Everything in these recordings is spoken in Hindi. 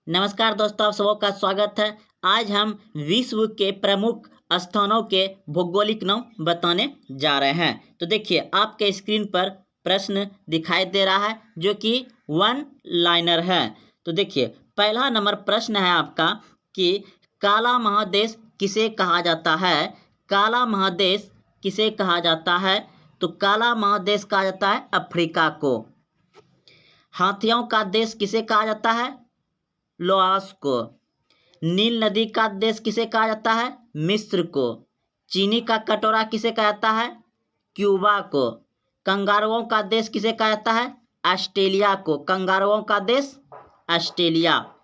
नमस्कार दोस्तों, आप सबका स्वागत है। आज हम विश्व के प्रमुख स्थानों के भौगोलिक नाम बताने जा रहे हैं। तो देखिए, आपके स्क्रीन पर प्रश्न दिखाई दे रहा है जो कि वन लाइनर है। तो देखिए, पहला नंबर प्रश्न है आपका कि काला महादेश किसे कहा जाता है। काला महादेश किसे कहा जाता है? तो काला महादेश कहा जाता है अफ्रीका को। हाथियों का देश किसे कहा जाता है? लोआस को। नील नदी का देश किसे कहा जाता है? मिस्र को। चीनी का कटोरा किसे कहा जाता है? क्यूबा को। कंगारुओं का देश किसे कहा जाता है? ऑस्ट्रेलिया को। कंगारुओं का देश ऑस्ट्रेलिया।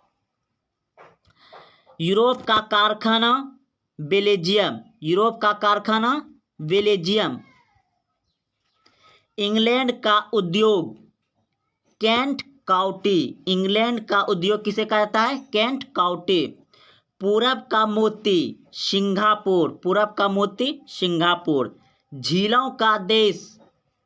यूरोप का कारखाना बेल्जियम। यूरोप का कारखाना बेल्जियम। इंग्लैंड का उद्योग कैंट काउटी। इंग्लैंड का उद्योग किसे कहा जाता है? कैंट काउटी। पूरब का मोती सिंगापुर। पूरब का मोती सिंगापुर। झीलों का देश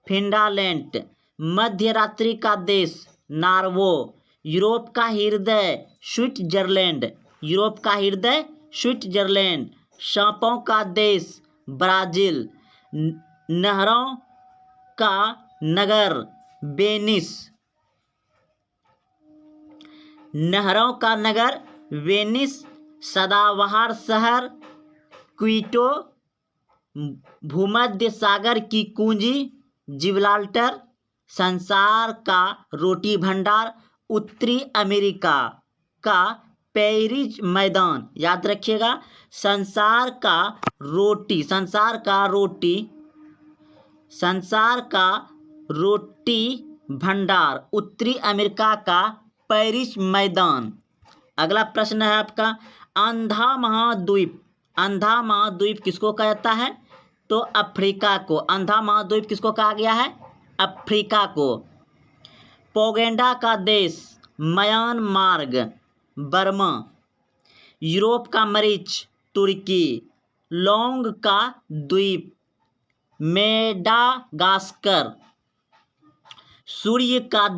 फिनलैंड। मध्य रात्रि का देश नॉर्वे। यूरोप का हृदय स्विट्जरलैंड। यूरोप का हृदय स्विट्जरलैंड। सांपों का देश ब्राजील। नहरों का नगर वेनिस। नहरों का नगर वेनिस। सदाबहार शहर क्विटो। भूमध्य सागर की कुंजी जिब्राल्टर। संसार का रोटी भंडार उत्तरी अमेरिका का पेरिस मैदान। याद रखिएगा, संसार का रोटी भंडार उत्तरी अमेरिका का पेरिस मैदान। अगला प्रश्न है आपका, अंधा महाद्वीप किसको कहा जाता है? तो अफ्रीका को। अंधा महाद्वीप किसको कहा गया है? अफ्रीका को। पोगैंडा का देश म्यांमार बर्मा। यूरोप का मरीच तुर्की। लौंग का द्वीप मेडागास्कर। सूर्य का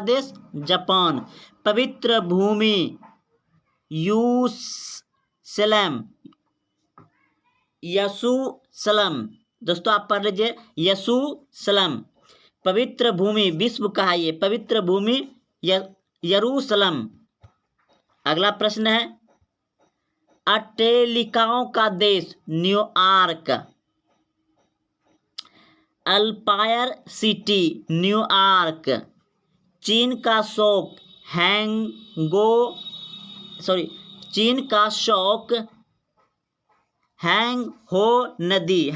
देश जापान। पवित्र भूमि यरूशलेम। दोस्तों आप पढ़ लीजिए, यरूशलेम पवित्र भूमि विश्व का है ये पवित्र भूमि यरूशलेम। अगला प्रश्न है, अट्लांटिकाओं का देश न्यूयॉर्क। अल्पायर city New York. चीन का शौक हैंगहो नदी।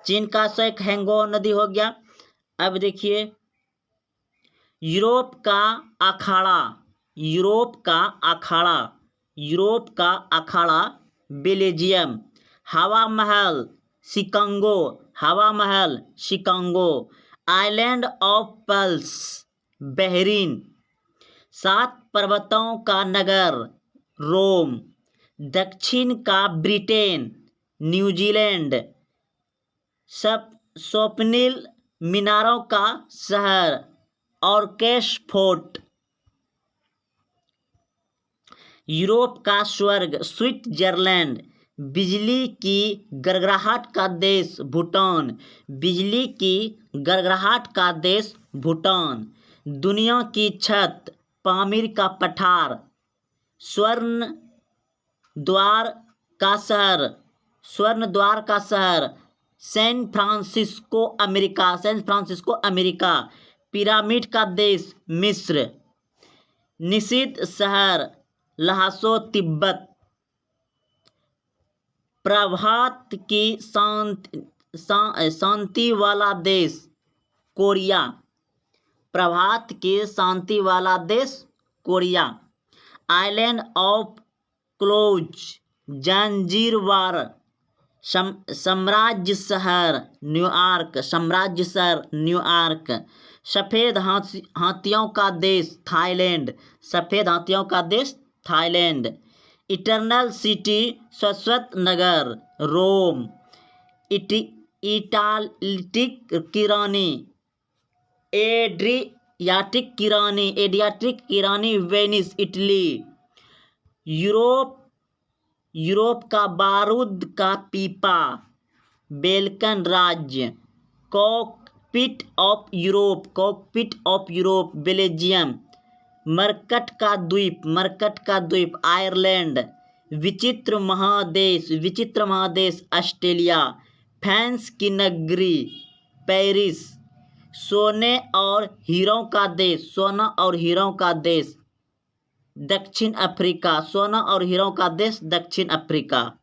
चीन का शौक हैंगहो नदी हो गया। अब देखिए, यूरोप का अखाड़ा बेल्जियम। हवा महल Chicago. Island of pearls Bahrain. 7 पर्वतों का नगर रोम। दक्षिण का ब्रिटेन न्यूजीलैंड। स्वप्निल मीनारों का शहर ऑक्सफोर्ड। यूरोप का स्वर्ग स्विट्जरलैंड। बिजली की गड़गड़ाहट का देश भूटान। दुनिया की छत पामीर का पठार। स्वर्ण द्वार का शहर सैन फ्रांसिस्को अमेरिका। पिरामिड का देश मिस्र। निषिद्ध शहर ल्हासो तिब्बत। प्रभात की शांति वाला देश Korea. Island of cloves Zanzibar. साम्राज्य शहर न्यूयॉर्क। सफ़ेद हाथियों का देश थाईलैंड। इटरनल सिटी शाश्वत नगर रोम। इटालिटिक की रानी, एड्रियाटिक की रानी वेनिस इटली। यूरोप का बारूद का पीपा, बेल्कन राज्य। Cockpit of Europe Belgium. मरकट का द्वीप आयरलैंड। विचित्र महादेश ऑस्ट्रेलिया। फ्रांस की नगरी पेरिस। सोने और हीरों का देश दक्षिण अफ्रीका।